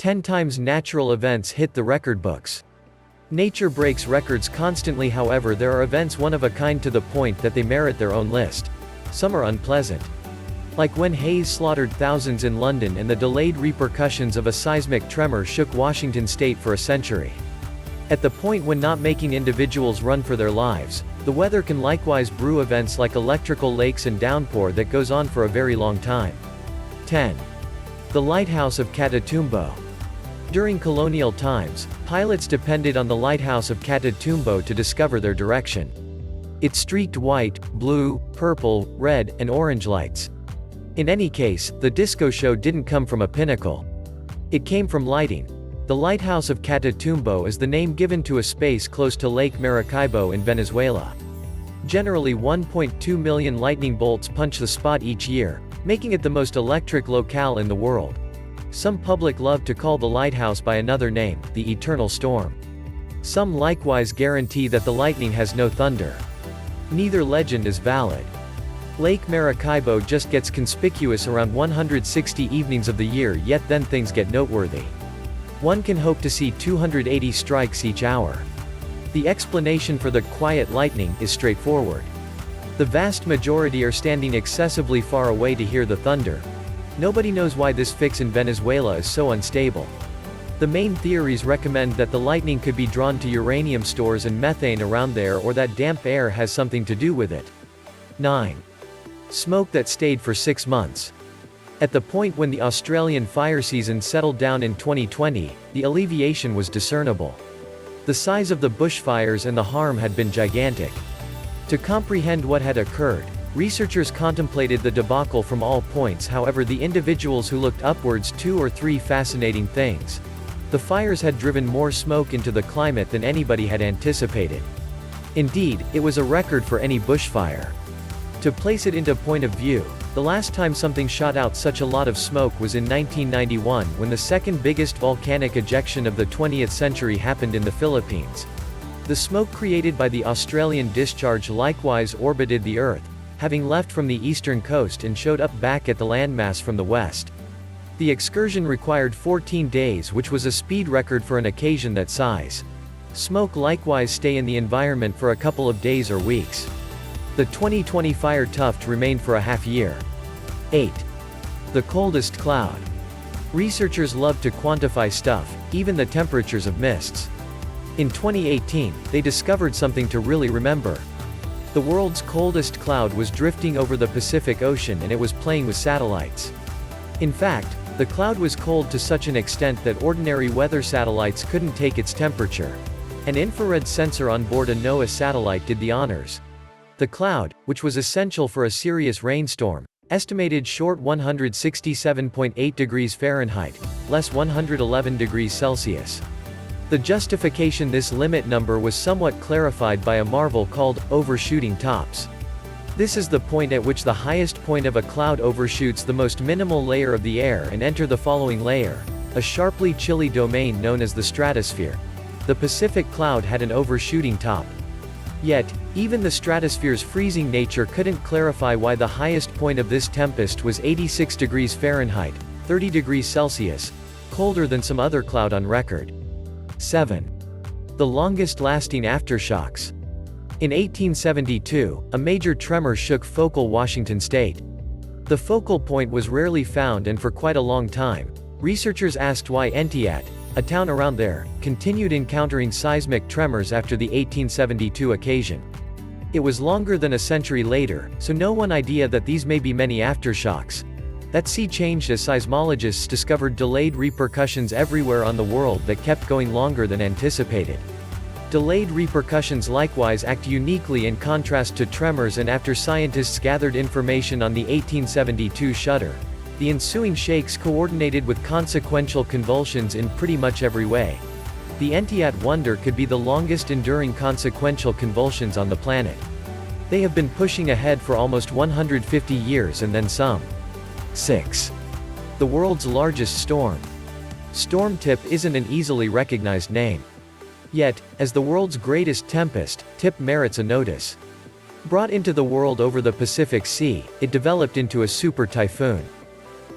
10 times natural events hit the record books. Nature breaks records constantly, however there are events one of a kind to the point that they merit their own list. Some are unpleasant. Like when haze slaughtered thousands in London and the delayed repercussions of a seismic tremor shook Washington state for a century. At the point when not making individuals run for their lives, the weather can likewise brew events like electrical lakes and downpour that goes on for a very long time. 10. The Lighthouse of Catatumbo. During colonial times, pilots depended on the Lighthouse of Catatumbo to discover their direction. It streaked white, blue, purple, red, and orange lights. In any case, the disco show didn't come from a pinnacle. It came from lighting. The Lighthouse of Catatumbo is the name given to a space close to Lake Maracaibo in Venezuela. Generally 1.2 million lightning bolts punch the spot each year, making it the most electric locale in the world. Some public love to call the lighthouse by another name, the Eternal Storm. Some likewise guarantee that the lightning has no thunder. Neither legend is valid. Lake Maracaibo just gets conspicuous around 160 evenings of the year, yet then things get noteworthy. One can hope to see 280 strikes each hour. The explanation for the quiet lightning is straightforward. The vast majority are standing excessively far away to hear the thunder. Nobody knows why this fix in Venezuela is so unstable. The main theories recommend that the lightning could be drawn to uranium stores and methane around there, or that damp air has something to do with it. 9. Smoke that stayed for 6 months. At the point when the Australian fire season settled down in 2020, the alleviation was discernible. The size of the bushfires and the harm had been gigantic. To comprehend what had occurred, researchers contemplated the debacle from all points. However, the individuals who looked upwards 2 or 3 fascinating things. The fires had driven more smoke into the climate than anybody had anticipated. Indeed, it was a record for any bushfire. To place it into point of view, the last time something shot out such a lot of smoke was in 1991, when the second biggest volcanic ejection of the 20th century happened in the Philippines. The smoke created by the Australian discharge likewise orbited the Earth, having left from the eastern coast and showed up back at the landmass from the west. The excursion required 14 days, which was a speed record for an occasion that size. Smoke likewise stay in the environment for a couple of days or weeks. The 2020 fire tuft remained for a half year. 8. The Coldest Cloud. Researchers love to quantify stuff, even the temperatures of mists. In 2018, they discovered something to really remember. The world's coldest cloud was drifting over the Pacific Ocean and it was playing with satellites. In fact, the cloud was cold to such an extent that ordinary weather satellites couldn't take its temperature. An infrared sensor on board a NOAA satellite did the honors. The cloud, which was essential for a serious rainstorm, estimated short 167.8 degrees Fahrenheit, less 111 degrees Celsius. The justification this limit number was somewhat clarified by a marvel called overshooting tops. This is the point at which the highest point of a cloud overshoots the most minimal layer of the air and enter the following layer, a sharply chilly domain known as the stratosphere. The Pacific cloud had an overshooting top. Yet, even the stratosphere's freezing nature couldn't clarify why the highest point of this tempest was 86 degrees Fahrenheit, 30 degrees Celsius, colder than some other cloud on record. 7. The longest-lasting aftershocks. In 1872, a major tremor shook focal Washington state. The focal point was rarely found, and for quite a long time, researchers asked why Entiat, a town around there, continued encountering seismic tremors after the 1872 occasion. It was longer than a century later, so no one idea that these may be many aftershocks. That sea changed as seismologists discovered delayed repercussions everywhere on the world that kept going longer than anticipated. Delayed repercussions likewise act uniquely in contrast to tremors, and after scientists gathered information on the 1872 shudder, the ensuing shakes coordinated with consequential convulsions in pretty much every way. The Entiat wonder could be the longest enduring consequential convulsions on the planet. They have been pushing ahead for almost 150 years and then some. 6. The world's largest storm. Storm Tip isn't an easily recognized name. Yet, as the world's greatest tempest, Tip merits a notice. Brought into the world over the Pacific Sea, it developed into a super typhoon.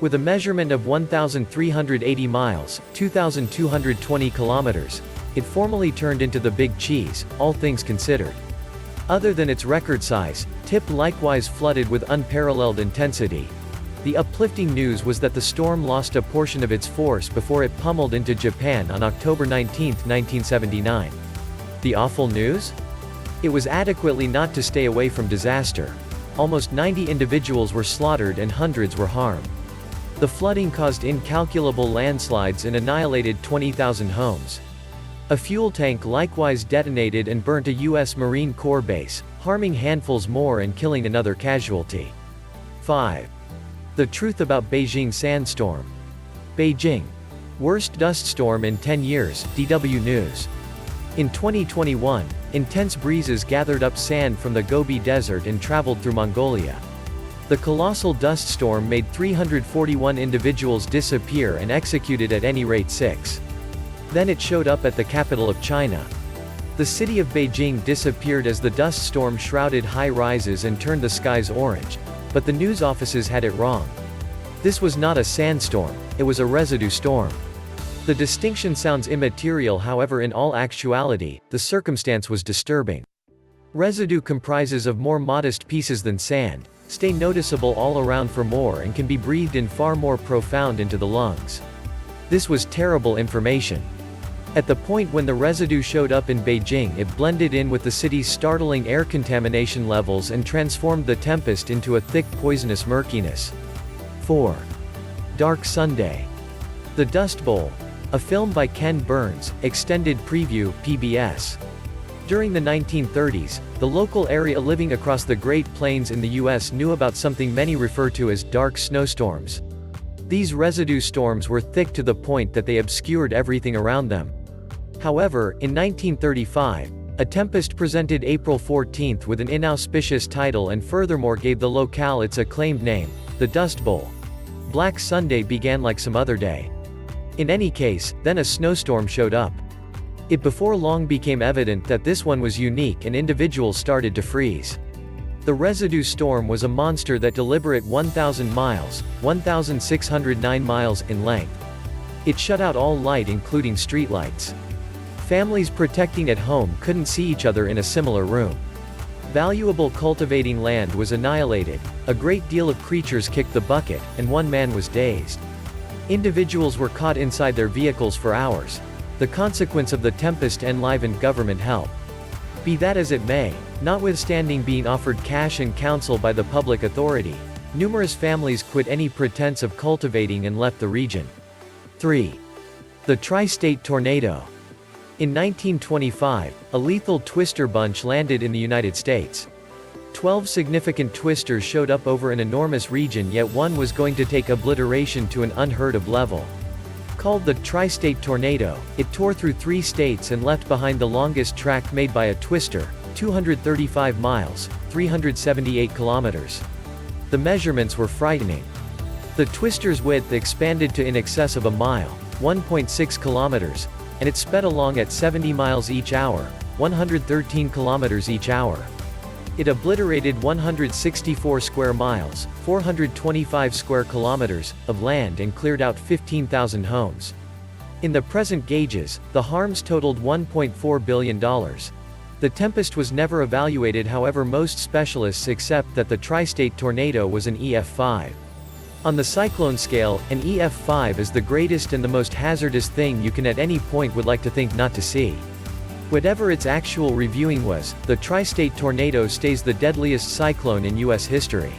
With a measurement of 1,380 miles, 2,220 kilometers, it formally turned into the Big Cheese, all things considered. Other than its record size, Tip likewise flooded with unparalleled intensity. The uplifting news was that the storm lost a portion of its force before it pummeled into Japan on October 19, 1979. The awful news? It was adequately not to stay away from disaster. Almost 90 individuals were slaughtered and hundreds were harmed. The flooding caused incalculable landslides and annihilated 20,000 homes. A fuel tank likewise detonated and burnt a U.S. Marine Corps base, harming handfuls more and killing another casualty. 5. The truth about Beijing sandstorm. Beijing. Worst dust storm in 10 years, DW News. In 2021, intense breezes gathered up sand from the Gobi Desert and traveled through Mongolia. The colossal dust storm made 341 individuals disappear and executed at any rate 6. Then it showed up at the capital of China. The city of Beijing disappeared as the dust storm shrouded high-rises and turned the skies orange. But the news offices had it wrong. This was not a sandstorm, it was a residue storm. The distinction sounds immaterial, however in all actuality, the circumstance was disturbing. Residue comprises of more modest pieces than sand, stay noticeable all around for more and can be breathed in far more profound into the lungs. This was terrible information. At the point when the residue showed up in Beijing, it blended in with the city's startling air contamination levels and transformed the tempest into a thick poisonous murkiness. 4. Dark Sundae. The Dust Bowl. A film by Ken Burns, extended preview, PBS. During the 1930s, the local area living across the Great Plains in the U.S. knew about something many refer to as dark snowstorms. These residue storms were thick to the point that they obscured everything around them. However, in 1935, a tempest presented April 14 with an inauspicious title and furthermore gave the locale its acclaimed name, the Dust Bowl. Black Sunday began like some other day. In any case, then a snowstorm showed up. It before long became evident that this one was unique and individuals started to freeze. The residue storm was a monster that deliberate 1,000 miles, 1,609 miles, in length. It shut out all light including streetlights. Families protecting at home couldn't see each other in a similar room. Valuable cultivating land was annihilated, a great deal of creatures kicked the bucket, and one man was dazed. Individuals were caught inside their vehicles for hours. The consequence of the tempest enlivened government help. Be that as it may, notwithstanding being offered cash and counsel by the public authority, numerous families quit any pretense of cultivating and left the region. 3. The TriState Tornado. In 1925, a lethal twister bunch landed in the United States. 12 significant twisters showed up over an enormous region, yet one was going to take obliteration to an unheard-of level. Called the TriState Tornado, it tore through 3 states and left behind the longest track made by a twister, 235 miles, 378 kilometers. The measurements were frightening. The twister's width expanded to in excess of a mile, 1.6 kilometers, and it sped along at 70 miles each hour, 113 kilometers each hour. It obliterated 164 square miles, 425 square kilometers, of land and cleared out 15,000 homes. In the present gauges, the harms totaled $1.4 billion. The tempest was never evaluated, however most specialists accept that the TriState Tornado was an EF5. On the cyclone scale, an EF5 is the greatest and the most hazardous thing you can at any point would like to think not to see. Whatever its actual reviewing was, the TriState Tornado stays the deadliest cyclone in U.S. history.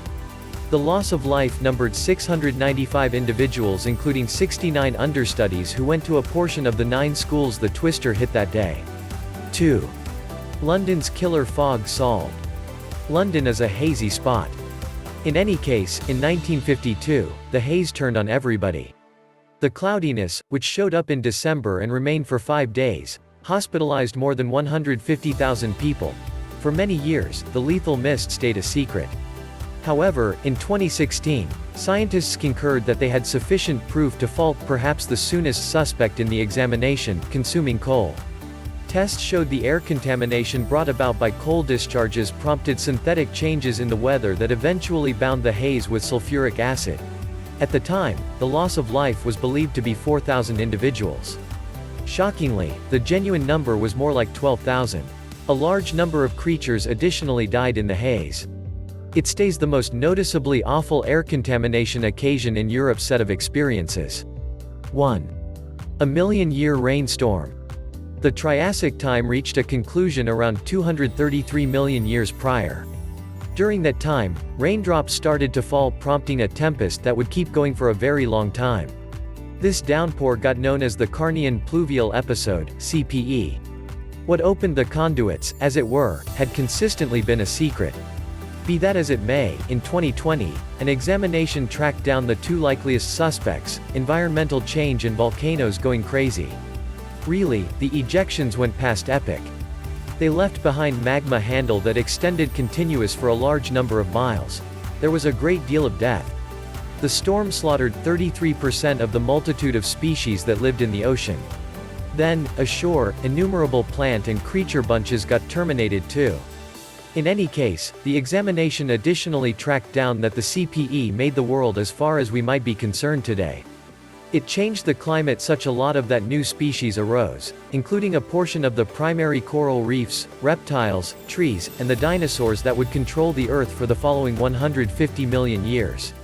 The loss of life numbered 695 individuals, including 69 understudies who went to a portion of the 9 schools the twister hit that day. 2. London's killer fog solved. London is a hazy spot. In any case, in 1952, the haze turned on everybody. The cloudiness, which showed up in December and remained for 5 days, hospitalized more than 150,000 people. For many years, the lethal mist stayed a secret. However, in 2016, scientists concurred that they had sufficient proof to fault perhaps the soonest suspect in the examination, consuming coal. Tests showed the air contamination brought about by coal discharges prompted synthetic changes in the weather that eventually bound the haze with sulfuric acid. At the time, the loss of life was believed to be 4,000 individuals. Shockingly, the genuine number was more like 12,000. A large number of creatures additionally died in the haze. It stays the most noticeably awful air contamination occasion in Europe's set of experiences. 1. A million-year rainstorm. The Triassic time reached a conclusion around 233 million years prior. During that time, raindrops started to fall, prompting a tempest that would keep going for a very long time. This downpour got known as the Carnian Pluvial Episode, CPE. What opened the conduits, as it were, had consistently been a secret. Be that as it may, in 2020, an examination tracked down the two likeliest suspects: environmental change and volcanoes going crazy. Really, the ejections went past epic. They left behind magma handle that extended continuous for a large number of miles. There was a great deal of death. The storm slaughtered 33% of the multitude of species that lived in the ocean. Then, ashore, innumerable plant and creature bunches got terminated too. In any case, the examination additionally tracked down that the CPE made the world as far as we might be concerned today. It changed the climate such a lot of that new species arose, including a portion of the primary coral reefs, reptiles, trees, and the dinosaurs that would control the Earth for the following 150 million years.